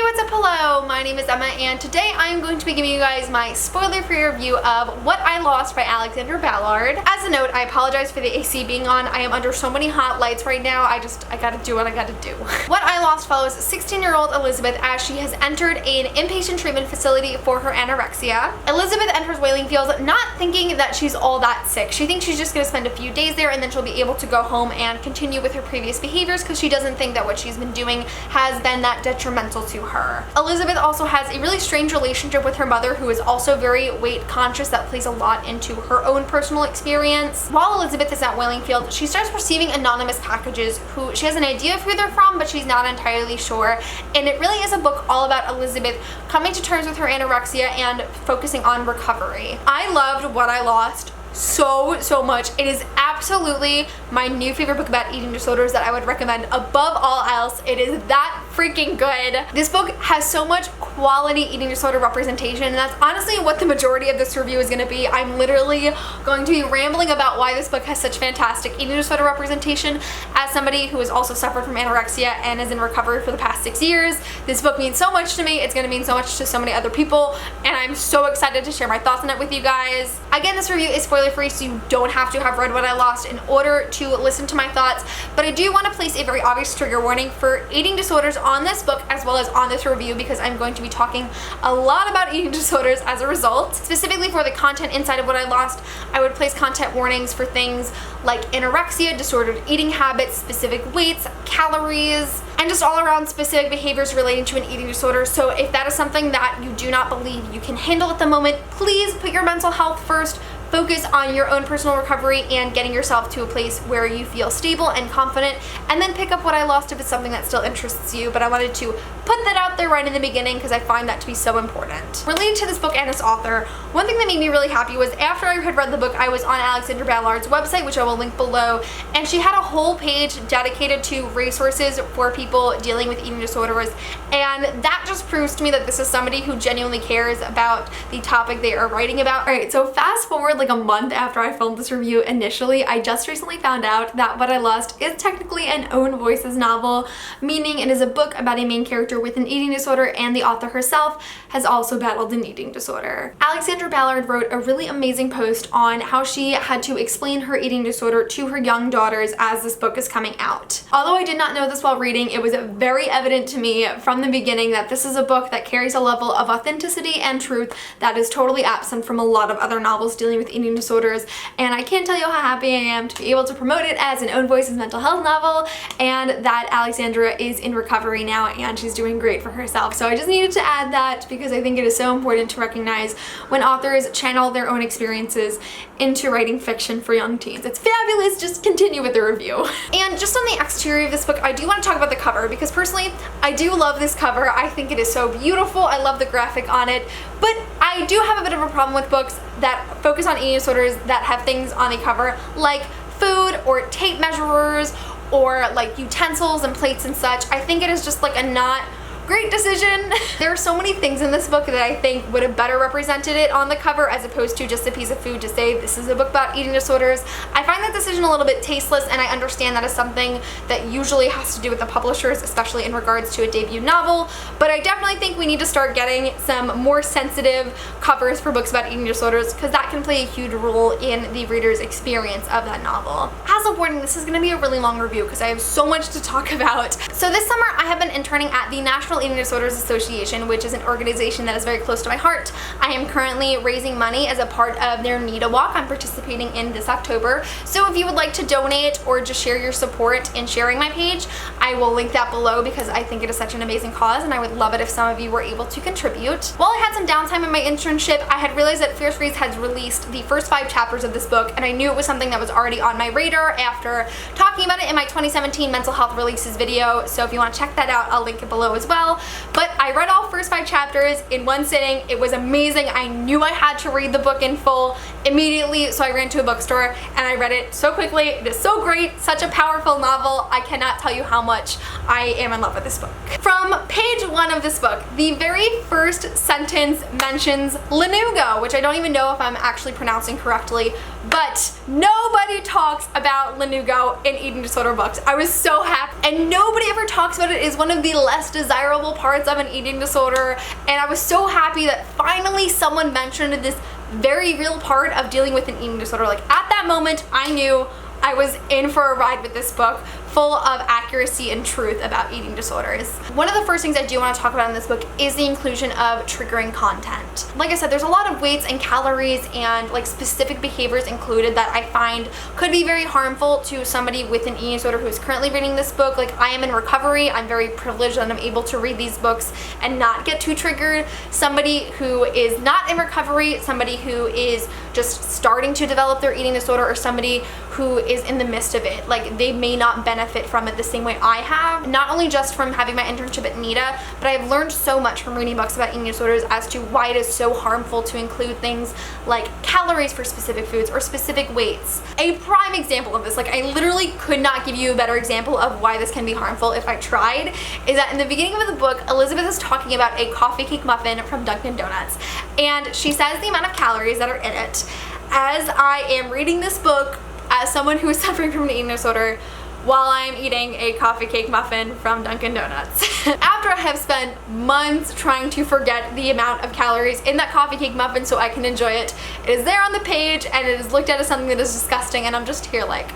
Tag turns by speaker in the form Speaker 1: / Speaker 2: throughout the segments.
Speaker 1: what's up? Hello, my name is Emma and today I am going to be giving you guys my spoiler-free review of What I Lost by Alexandra Ballard. As a note, I apologize for the AC being on. I am under so many hot lights right now. I gotta do what I gotta do. What I Lost follows 16-year-old Elizabeth as she has entered an inpatient treatment facility for her anorexia. Elizabeth enters Wailing Fields not thinking that she's all that sick. She thinks she's just gonna spend a few days there and then she'll be able to go home and continue with her previous behaviors because she doesn't think that what she's been doing has been that detrimental to her. Elizabeth also has a really strange relationship with her mother, who is also very weight conscious. That plays a lot into her own personal experience. While Elizabeth is at Wailing Field, she starts receiving anonymous packages who she has an idea of who they're from, but she's not entirely sure. And it really is a book all about Elizabeth coming to terms with her anorexia and focusing on recovery. I loved What I Lost so much. It is absolutely my new favorite book about eating disorders that I would recommend above all else. It is that freaking good. This book has so much quality eating disorder representation, and that's honestly what the majority of this review is going to be. I'm literally going to be rambling about why this book has such fantastic eating disorder representation. As somebody who has also suffered from anorexia and is in recovery for the past 6 years, this book means so much to me. It's going to mean so much to so many other people, and I'm so excited to share my thoughts on it with you guys. Again, this review is spoiler-free, so you don't have to have read What I Lost in order to listen to my thoughts, but I do want to place a very obvious trigger warning for eating disorders on this book as well as on this review, because I'm going to be talking a lot about eating disorders as a result. Specifically for the content inside of What I Lost, I would place content warnings for things like anorexia, disordered eating habits, specific weights, calories, and just all around specific behaviors relating to an eating disorder. So if that is something that you do not believe you can handle at the moment, please put your mental health first. Focus on your own personal recovery and getting yourself to a place where you feel stable and confident, and then pick up What I Lost if it's something that still interests you. But I wanted to put that out there right in the beginning because I find that to be so important. Related to this book and its author, one thing that made me really happy was after I had read the book, I was on Alexandra Ballard's website, which I will link below, and she had a whole page dedicated to resources for people dealing with eating disorders, and that just proves to me that this is somebody who genuinely cares about the topic they are writing about. Alright, so fast forward like a month after I filmed this review initially, I just recently found out that What I Lost is technically an own voices novel, meaning it is a book about a main character with an eating disorder, and the author herself has also battled an eating disorder. Alexandra Ballard wrote a really amazing post on how she had to explain her eating disorder to her young daughters as this book is coming out. Although I did not know this while reading, it was very evident to me from the beginning that this is a book that carries a level of authenticity and truth that is totally absent from a lot of other novels dealing with eating disorders, and I can't tell you how happy I am to be able to promote it as an own voices mental health novel, and that Alexandra is in recovery now and she's doing great for herself. So I just needed to add that because I think it is so important to recognize when authors channel their own experiences into writing fiction for young teens. It's fabulous. Just continue with the review. And just on the exterior of this book, I do want to talk about the cover because personally I do love this cover. I think it is so beautiful. I love the graphic on it, but I do have a bit of a problem with books that focus on eating disorders that have things on the cover like food or tape measurers or like utensils and plates and such. I think it is just like a not great decision. There are so many things in this book that I think would have better represented it on the cover as opposed to just a piece of food to say this is a book about eating disorders. I find that decision a little bit tasteless, and I understand that is something that usually has to do with the publishers, especially in regards to a debut novel, but I definitely think we need to start getting some more sensitive covers for books about eating disorders because that can play a huge role in the reader's experience of that novel. As a warning, this is going to be a really long review because I have so much to talk about. So this summer I have been interning at the National Eating Disorders Association, which is an organization that is very close to my heart. I am currently raising money as a part of their Need a Walk I'm participating in this October. So if you would like to donate or just share your support in sharing my page, I will link that below because I think it is such an amazing cause and I would love it if some of you were able to contribute. While I had some downtime in my internship, I had realized that Fierce Reads had released the first 5 chapters of this book, and I knew it was something that was already on my radar after talking about it in my 2017 mental health releases video. So if you want to check that out, I'll link it below as well. But I read all first 5 chapters in one sitting. It was amazing. I knew I had to read the book in full immediately, so I ran to a bookstore and I read it so quickly. It is so great, such a powerful novel. I cannot tell you how much I am in love with this book. From page 1 of this book, the very first sentence mentions lanugo, which I don't even know if I'm actually pronouncing correctly, But nobody talks about Lanugo in eating disorder books. I was so happy. And nobody ever talks about it as one of the less desirable parts of an eating disorder. And I was so happy that finally someone mentioned this very real part of dealing with an eating disorder. Like at that moment, I knew I was in for a ride with this book, full of accuracy and truth about eating disorders. One of the first things I do want to talk about in this book is the inclusion of triggering content. Like I said, there's a lot of weights and calories and like specific behaviors included that I find could be very harmful to somebody with an eating disorder who's currently reading this book. Like I am in recovery, I'm very privileged that I'm able to read these books and not get too triggered. Somebody who is not in recovery, somebody who is just starting to develop their eating disorder, or somebody who is in the midst of it, like they may not benefit from it the same way I have. Not only just from having my internship at NITA, but I've learned so much from reading books about eating disorders as to why it is so harmful to include things like calories for specific foods or specific weights. A prime example of this, like I literally could not give you a better example of why this can be harmful if I tried, is that in the beginning of the book, Elizabeth is talking about a coffee cake muffin from Dunkin' Donuts, and she says the amount of calories that are in it. As I am reading this book, as someone who is suffering from an eating disorder, while I'm eating a coffee cake muffin from Dunkin' Donuts. After I have spent months trying to forget the amount of calories in that coffee cake muffin so I can enjoy it, it is there on the page and it is looked at as something that is disgusting, and I'm just here like,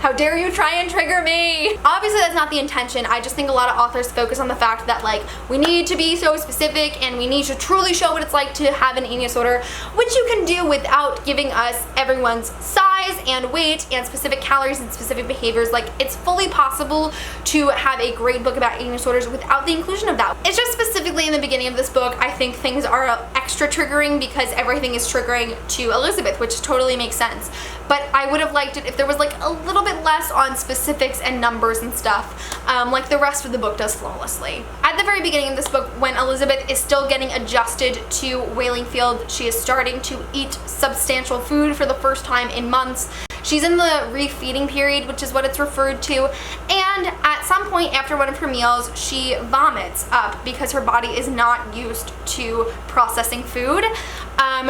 Speaker 1: how dare you try and trigger me? Obviously that's not the intention. I just think a lot of authors focus on the fact that like we need to be so specific and we need to truly show what it's like to have an eating disorder, which you can do without giving us everyone's size and weight and specific calories and specific behaviors. Like it's fully possible to have a great book about eating disorders without the inclusion of that. It's just specifically in the beginning of this book, I think things are extra triggering because everything is triggering to Elizabeth, which totally makes sense. But I would have liked it if there was like a little bit less on specifics and numbers and stuff, like the rest of the book does flawlessly. At the very beginning of this book, when Elizabeth is still getting adjusted to Waylingfield, she is starting to eat substantial food for the first time in months. She's in the refeeding period, which is what it's referred to, and at some point after one of her meals, she vomits up because her body is not used to processing food.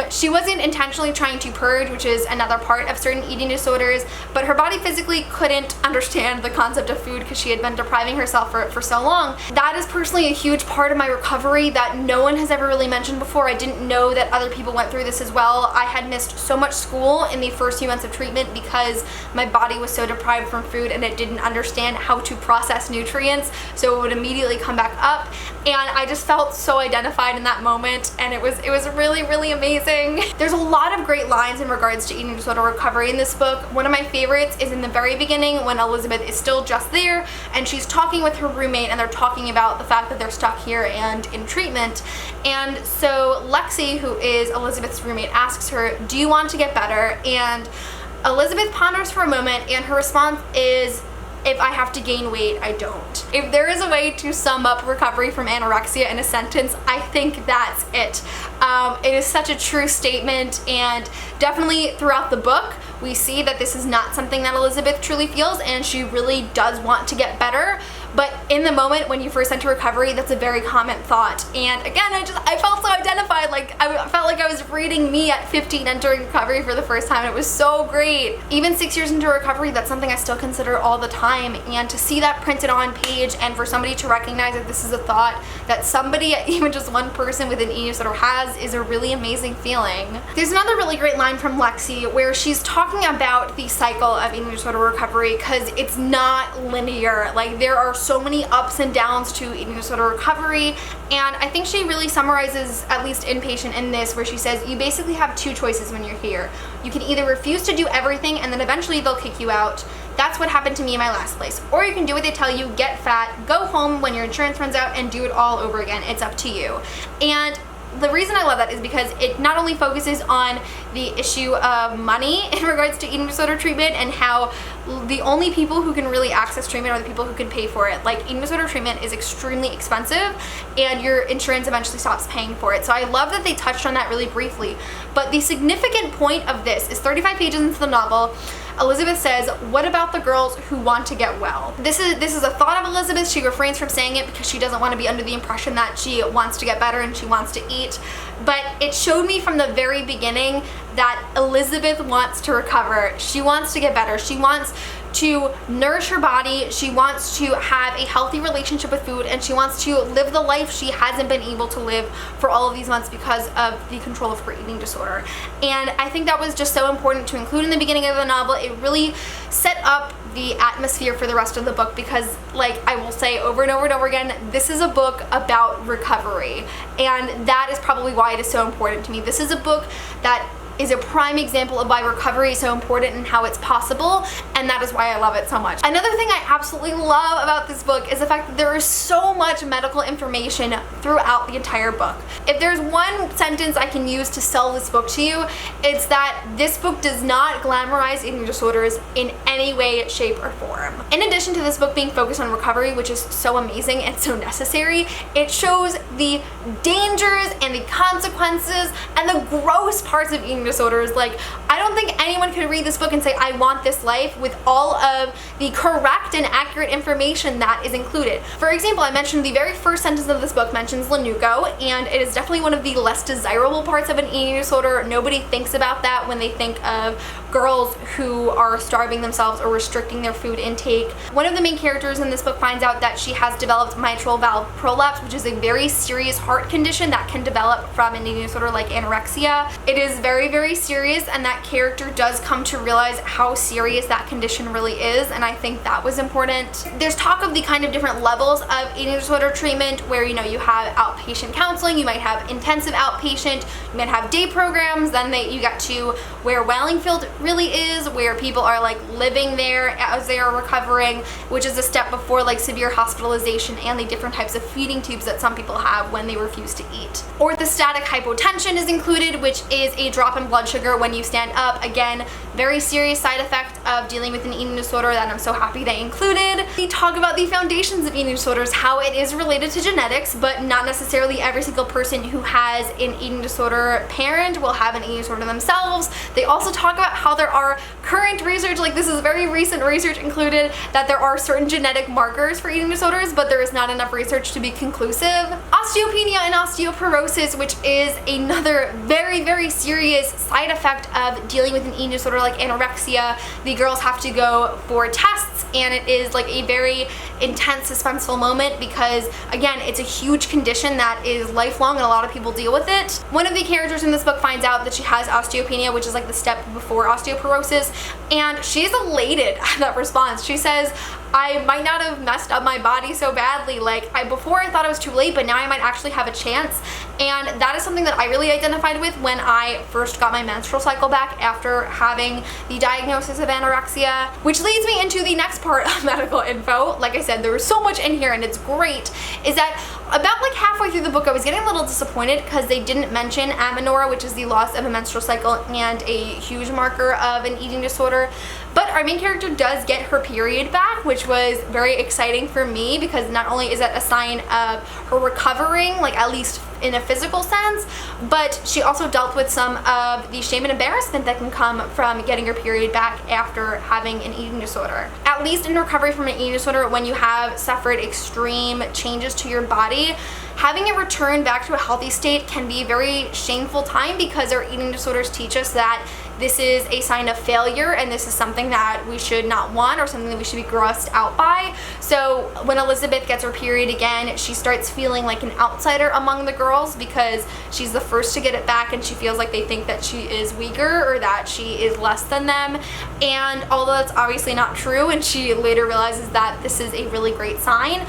Speaker 1: She wasn't intentionally trying to purge, which is another part of certain eating disorders, but her body physically couldn't understand the concept of food because she had been depriving herself for so long. That is personally a huge part of my recovery that no one has ever really mentioned before. I didn't know that other people went through this as well. I had missed so much school in the first few months of treatment because my body was so deprived from food and it didn't understand how to process nutrients, so it would immediately come back up, and I just felt so identified in that moment, and it was really, really amazing. There's a lot of great lines in regards to eating disorder recovery in this book. One of my favorites is in the very beginning when Elizabeth is still just there and she's talking with her roommate and they're talking about the fact that they're stuck here and in treatment. And so Lexi, who is Elizabeth's roommate, asks her, "Do you want to get better?" And Elizabeth ponders for a moment and her response is, "If I have to gain weight, I don't." If there is a way to sum up recovery from anorexia in a sentence, I think that's it. It is such a true statement, and definitely throughout the book, we see that this is not something that Elizabeth truly feels, and she really does want to get better. But in the moment when you first enter recovery, that's a very common thought. And again, I felt so identified. Like I felt like I was reading me at 15 entering recovery for the first time. It was so great. Even 6 years into recovery, that's something I still consider all the time. And to see that printed on page and for somebody to recognize that this is a thought that somebody, even just one person with an eating disorder has, is a really amazing feeling. There's another really great line from Lexi where she's talking about the cycle of eating disorder recovery because it's not linear. Like there are so many ups and downs to eating disorder recovery, and I think she really summarizes, at least inpatient, in this, where she says you basically have two choices when you're here. You can either refuse to do everything and then eventually they'll kick you out. That's what happened to me in my last place. Or you can do what they tell you, get fat, go home when your insurance runs out, and do it all over again. It's up to you. And the reason I love that is because it not only focuses on the issue of money in regards to eating disorder treatment and how the only people who can really access treatment are the people who can pay for it. Like eating disorder treatment is extremely expensive and your insurance eventually stops paying for it. So I love that they touched on that really briefly. But the significant point of this is 35 pages into the novel. Elizabeth says, "What about the girls who want to get well?" This is a thought of Elizabeth. She refrains from saying it because she doesn't want to be under the impression that she wants to get better and she wants to eat. But it showed me from the very beginning that Elizabeth wants to recover. She wants to get better. She wants to nourish her body. She wants to have a healthy relationship with food, and she wants to live the life she hasn't been able to live for all of these months because of the control of her eating disorder. And I think that was just so important to include in the beginning of the novel. It really set up the atmosphere for the rest of the book because, like I will say over and over and over again, this is a book about recovery, and that is probably why it is so important to me. This is a book that is a prime example of why recovery is so important and how it's possible, and that is why I love it so much. Another thing I absolutely love about this book is the fact that there is so much medical information throughout the entire book. If there's one sentence I can use to sell this book to you, it's that this book does not glamorize eating disorders in any way, shape, or form. In addition to this book being focused on recovery, which is so amazing and so necessary, it shows the dangers and the consequences and the gross parts of eating disorders. Like, I don't think anyone could read this book and say, I want this life, with all of the correct and accurate information that is included. For example, I mentioned the very first sentence of this book mentions Lanugo, and it is definitely one of the less desirable parts of an eating disorder. Nobody thinks about that when they think of girls who are starving themselves or restricting their food intake. One of the main characters in this book finds out that she has developed mitral valve prolapse, which is a very serious heart condition that can develop from an eating disorder like anorexia. It is very, very serious, and that character does come to realize how serious that condition really is, and I think that was important. There's talk of the kind of different levels of eating disorder treatment where, you know, you have outpatient counseling, you might have intensive outpatient, you might have day programs, then you get to where Wellingfield really is, where people are like living there as they are recovering, which is a step before like severe hospitalization and the different types of feeding tubes that some people have when they refuse to eat. Orthostatic hypotension is included, which is a drop in blood sugar when you stand up. Again, very serious side effect of dealing with an eating disorder that I'm so happy they included. We talk about the foundations of eating disorders, how it is related to genetics, but not necessarily every single person who has an eating disorder parent will have an eating disorder themselves. They also talk about how there are current research, like this is very recent research included, that there are certain genetic markers for eating disorders, but there is not enough research to be conclusive. Osteopenia and osteoporosis, which is another very, very serious side effect of dealing with an eating disorder like anorexia. The girls have to go for tests, and it is like a very intense, suspenseful moment because, again, it's a huge condition that is lifelong and a lot of people deal with it. One of the characters in this book finds out that she has osteopenia, which is like the step before osteoporosis, and she's elated at that response. She says, I might not have messed up my body so badly. Like, before I thought it was too late, but now I might actually have a chance. And that is something that I really identified with when I first got my menstrual cycle back after having the diagnosis of anorexia, which leads me into the next part of medical info. Like I said, there was so much in here and it's great, is that about like halfway through the book I was getting a little disappointed because they didn't mention amenorrhea, which is the loss of a menstrual cycle and a huge marker of an eating disorder. But our main character does get her period back, which was very exciting for me because not only is that a sign of her recovering, like at least in a physical sense, but she also dealt with some of the shame and embarrassment that can come from getting your period back after having an eating disorder. At least in recovery from an eating disorder, when you have suffered extreme changes to your body, having it return back to a healthy state can be a very shameful time because our eating disorders teach us that this is a sign of failure and this is something that we should not want or something that we should be grossed out by. So when Elizabeth gets her period again, she starts feeling like an outsider among the girls because she's the first to get it back and she feels like they think that she is weaker or that she is less than them. And although that's obviously not true, and she later realizes that this is a really great sign,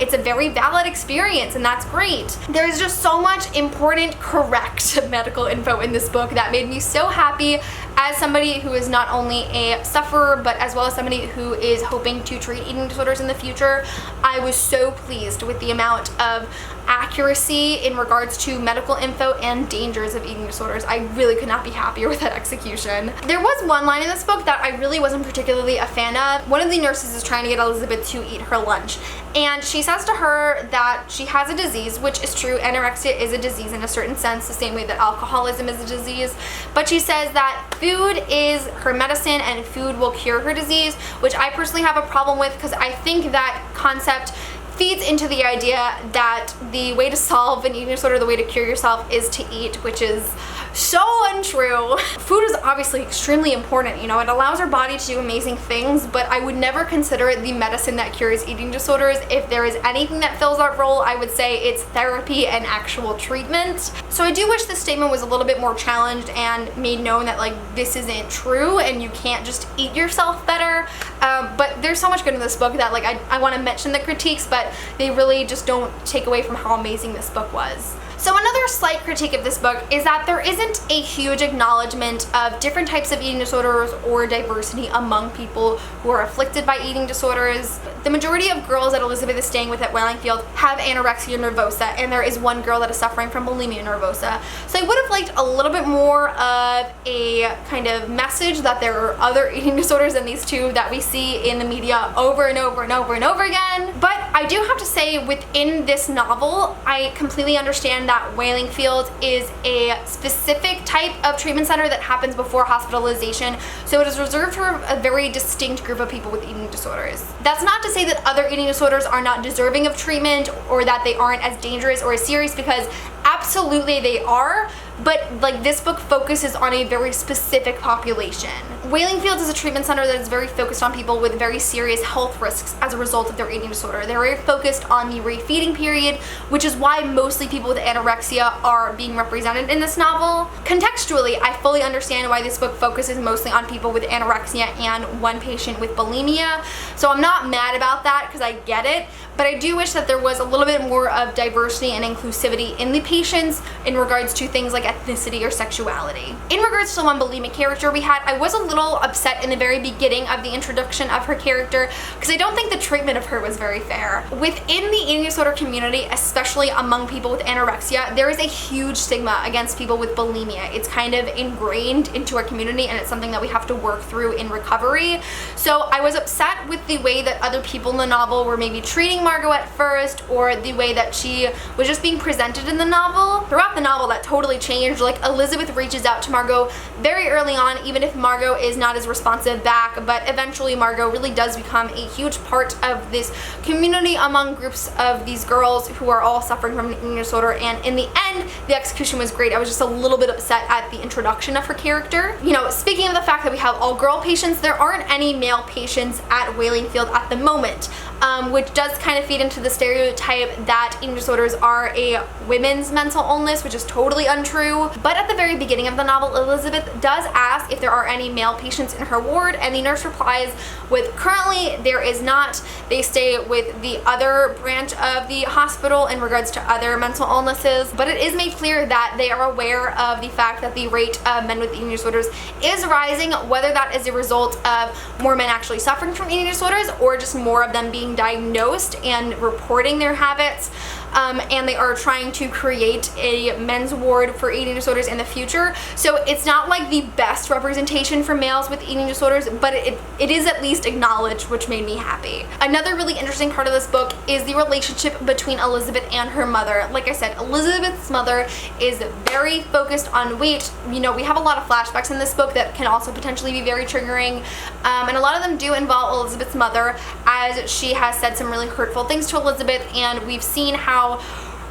Speaker 1: it's a very valid experience, and that's great. There's just so much important, correct medical info in this book that made me so happy as somebody who is not only a sufferer, but as well as somebody who is hoping to treat eating disorders in the future. I was so pleased with the amount of accuracy in regards to medical info and dangers of eating disorders. I really could not be happier with that execution. There was one line in this book that I really wasn't particularly a fan of. One of the nurses is trying to get Elizabeth to eat her lunch, and she says to her that she has a disease, which is true. Anorexia is a disease in a certain sense, the same way that alcoholism is a disease. But she says that food is her medicine and food will cure her disease, which I personally have a problem with because I think that concept feeds into the idea that the way to solve an eating disorder, the way to cure yourself, is to eat, which is so untrue. Food is obviously extremely important, you know, it allows our body to do amazing things, but I would never consider it the medicine that cures eating disorders. If there is anything that fills that role, I would say it's therapy and actual treatment. So I do wish this statement was a little bit more challenged and made known that like this isn't true and you can't just eat yourself better. But there's so much good in this book that like I want to mention the critiques, but they really just don't take away from how amazing this book was. So another slight critique of this book is that there isn't a huge acknowledgement of different types of eating disorders or diversity among people who are afflicted by eating disorders. The majority of girls that Elizabeth is staying with at Wallingfield have anorexia nervosa, and there is one girl that is suffering from bulimia nervosa. So I would have liked a little bit more of a kind of message that there are other eating disorders than these two that we see in the media over and over and over and over again. But I do have to say, within this novel, I completely understand that Wallingfield is a specific type of treatment center that happens before hospitalization, so it is reserved for a very distinct group of people with eating disorders. That's not to say that other eating disorders are not deserving of treatment or that they aren't as dangerous or as serious, because absolutely they are, but like this book focuses on a very specific population. Wallingfield is a treatment center that is very focused on people with very serious health risks as a result of their eating disorder. They're very focused on the refeeding period, which is why mostly people with anorexia are being represented in this novel. Contextually, I fully understand why this book focuses mostly on people with anorexia and one patient with bulimia, so I'm not mad about that because I get it, but I do wish that there was a little bit more of diversity and inclusivity in the patients in regards to things like ethnicity or sexuality. In regards to the one bulimic character we had, I was a little upset in the very beginning of the introduction of her character because I don't think the treatment of her was very fair. Within the eating disorder community, especially among people with anorexia, there is a huge stigma against people with bulimia. It's kind of ingrained into our community and it's something that we have to work through in recovery. So I was upset with the way that other people in the novel were maybe treating Margot at first, or the way that she was just being presented in the novel. Throughout the novel, that totally changed. Like, Elizabeth reaches out to Margot very early on, even if Margot is not as responsive back, but eventually Margot really does become a huge part of this community among groups of these girls who are all suffering from an eating disorder, and in the end, the execution was great. I was just a little bit upset at the introduction of her character. You know, speaking of the fact that we have all girl patients, there aren't any male patients at Wallingfield at the moment, which does kind of feed into the stereotype that eating disorders are a women's mental illness, which is totally untrue. But at the very beginning of the novel, Elizabeth does ask if there are any male patients in her ward, and the nurse replies with, currently there is not. They stay with the other branch of the hospital in regards to other mental illnesses, but it is made clear that they are aware of the fact that the rate of men with eating disorders is rising, whether that is a result of more men actually suffering from eating disorders or just more of them being diagnosed and reporting their habits. And they are trying to create a men's ward for eating disorders in the future. So it's not like the best representation for males with eating disorders, but it is at least acknowledged, which made me happy. Another really interesting part of this book is the relationship between Elizabeth and her mother. Like I said, Elizabeth's mother is very focused on weight. You know, we have a lot of flashbacks in this book that can also potentially be very triggering, and a lot of them do involve Elizabeth's mother, as she has said some really hurtful things to Elizabeth, and we've seen how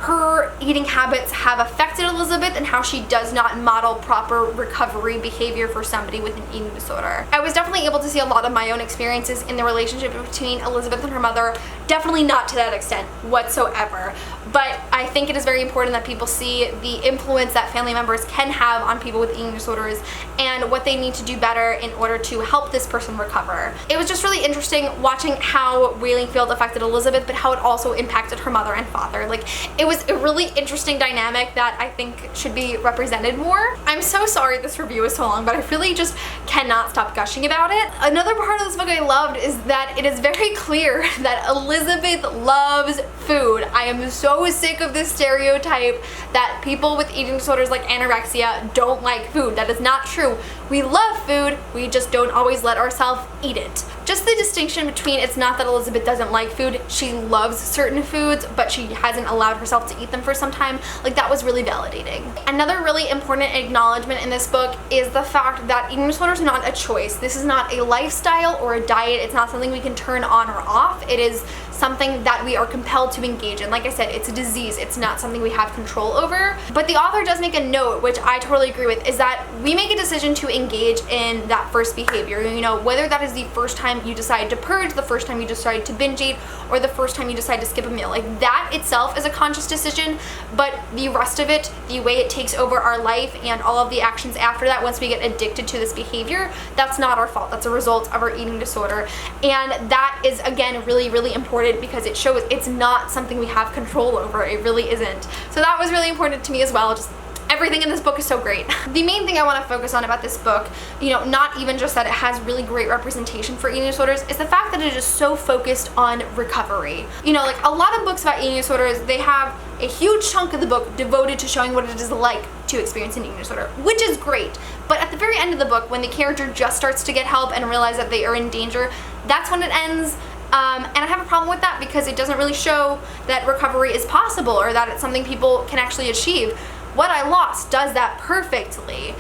Speaker 1: her eating habits have affected Elizabeth and how she does not model proper recovery behavior for somebody with an eating disorder. I was definitely able to see a lot of my own experiences in the relationship between Elizabeth and her mother, definitely not to that extent whatsoever. But I think it is very important that people see the influence that family members can have on people with eating disorders and what they need to do better in order to help this person recover. It was just really interesting watching how Wallingfield affected Elizabeth, but how it also impacted her mother and father. Like, it was a really interesting dynamic that I think should be represented more. I'm so sorry this review is so long, but I really just cannot stop gushing about it. Another part of this book I loved is that it is very clear that Elizabeth loves food. I am so sick of this stereotype that people with eating disorders like anorexia don't like food. That is not true. We love food, we just don't always let ourselves eat it. just the distinction between, it's not that Elizabeth doesn't like food, she loves certain foods, but she hasn't allowed herself to eat them for some time. Like, that was really validating. Another really important acknowledgement in this book is the fact that eating disorders are not a choice. This is not a lifestyle or a diet. It's not something we can turn on or off. It is something that we are compelled to engage in. Like I said, it's a disease. It's not something we have control over. But the author does make a note, which I totally agree with, is that we make a decision to engage in that first behavior. You know, whether that is the first time you decide to purge, the first time you decide to binge eat, or the first time you decide to skip a meal. Like, that itself is a conscious decision, but the rest of it, the way it takes over our life and all of the actions after that, once we get addicted to this behavior, that's not our fault. That's a result of our eating disorder. And that is, again, really, really important, because it shows it's not something we have control over. It really isn't. So that was really important to me as well. Just everything in this book is so great. The main thing I want to focus on about this book, you know, not even just that it has really great representation for eating disorders, is the fact that it is so focused on recovery. You know, like, a lot of books about eating disorders, they have a huge chunk of the book devoted to showing what it is like to experience an eating disorder, which is great. But at the very end of the book, when the character just starts to get help and realize that they are in danger, that's when it ends. And I have a problem with that, because it doesn't really show that recovery is possible or that it's something people can actually achieve. What I Lost does that perfectly.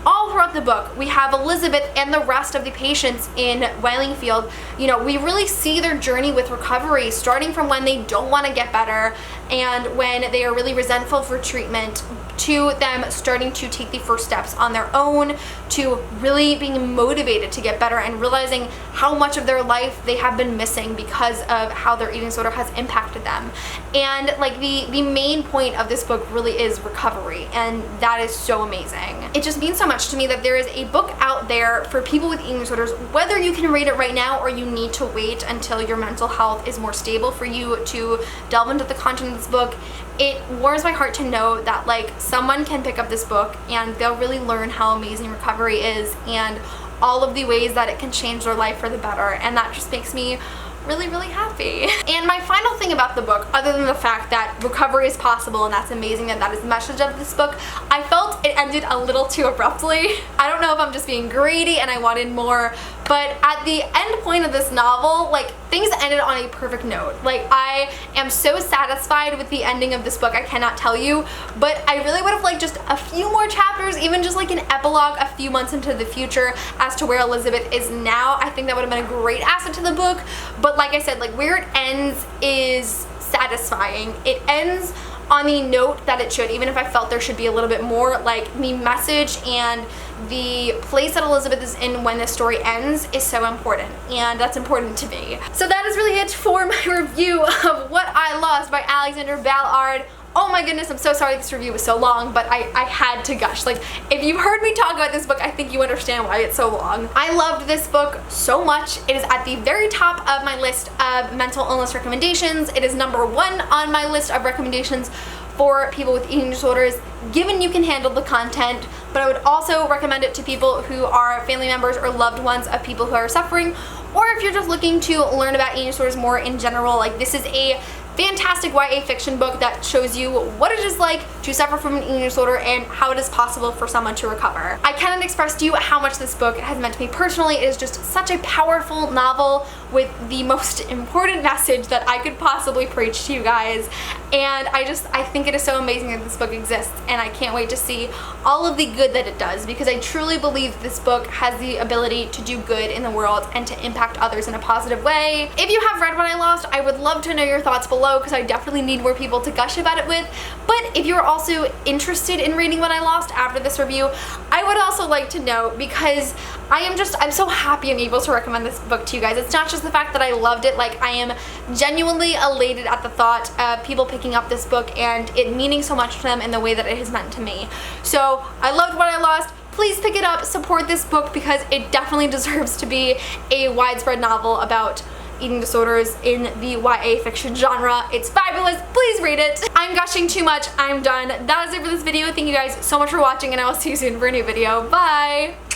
Speaker 1: All throughout the book, we have Elizabeth and the rest of the patients in Wallingfield. You know, we really see their journey with recovery, starting from when they don't want to get better and when they are really resentful for treatment, to them starting to take the first steps on their own, to really being motivated to get better and realizing how much of their life they have been missing because of how their eating disorder has impacted them. And like, the main point of this book really is recovery, and that is so amazing. It just means so much to me that there is a book out there for people with eating disorders, whether you can read it right now or you need to wait until your mental health is more stable for you to delve into the content of this book. It warms my heart to know that, like, someone can pick up this book and they'll really learn how amazing recovery is and all of the ways that it can change their life for the better, and that just makes me really, really happy. And my final thing about the book, other than the fact that recovery is possible and that's amazing and that is the message of this book, I felt it ended a little too abruptly. I don't know if I'm just being greedy and I wanted more, but at the end point of this novel, like, things ended on a perfect note. Like, I am so satisfied with the ending of this book, I cannot tell you, but I really would have liked just a few more chapters, even just like an epilogue a few months into the future as to where Elizabeth is now. I think that would have been a great asset to the book, but like I said, like, where it ends is satisfying. It ends on the note that it should, even if I felt there should be a little bit more. Like, the message and the place that Elizabeth is in when this story ends is so important, and that's important to me. So that is really it for my review of What I Lost by Alexandra Ballard. Oh my goodness, I'm so sorry this review was so long, but I had to gush. Like, if you've heard me talk about this book, I think you understand why it's so long. I loved this book so much. It is at the very top of my list of mental illness recommendations. It is #1 on my list of recommendations for people with eating disorders, given you can handle the content, but I would also recommend it to people who are family members or loved ones of people who are suffering, or if you're just looking to learn about eating disorders more in general. Like, this is a fantastic YA fiction book that shows you what it is like to suffer from an eating disorder and how it is possible for someone to recover. I cannot express to you how much this book has meant to me personally. It is just such a powerful novel with the most important message that I could possibly preach to you guys, and I think it is so amazing that this book exists, and I can't wait to see all of the good that it does, because I truly believe this book has the ability to do good in the world and to impact others in a positive way. If you have read What I Lost, I would love to know your thoughts below, because I definitely need more people to gush about it with. But if you're also interested in reading What I Lost after this review, I would also like to know, because I'm so happy I'm able to recommend this book to you guys. It's not just the fact that I loved it, like, I am genuinely elated at the thought of people picking up this book and it meaning so much to them in the way that it has meant to me. So I loved What I Lost. Please pick it up, support this book, because it definitely deserves to be a widespread novel about eating disorders in the YA fiction genre. It's fabulous. Please read it. I'm gushing too much. I'm done. That is it for this video. Thank you guys so much for watching, and I will see you soon for a new video. Bye!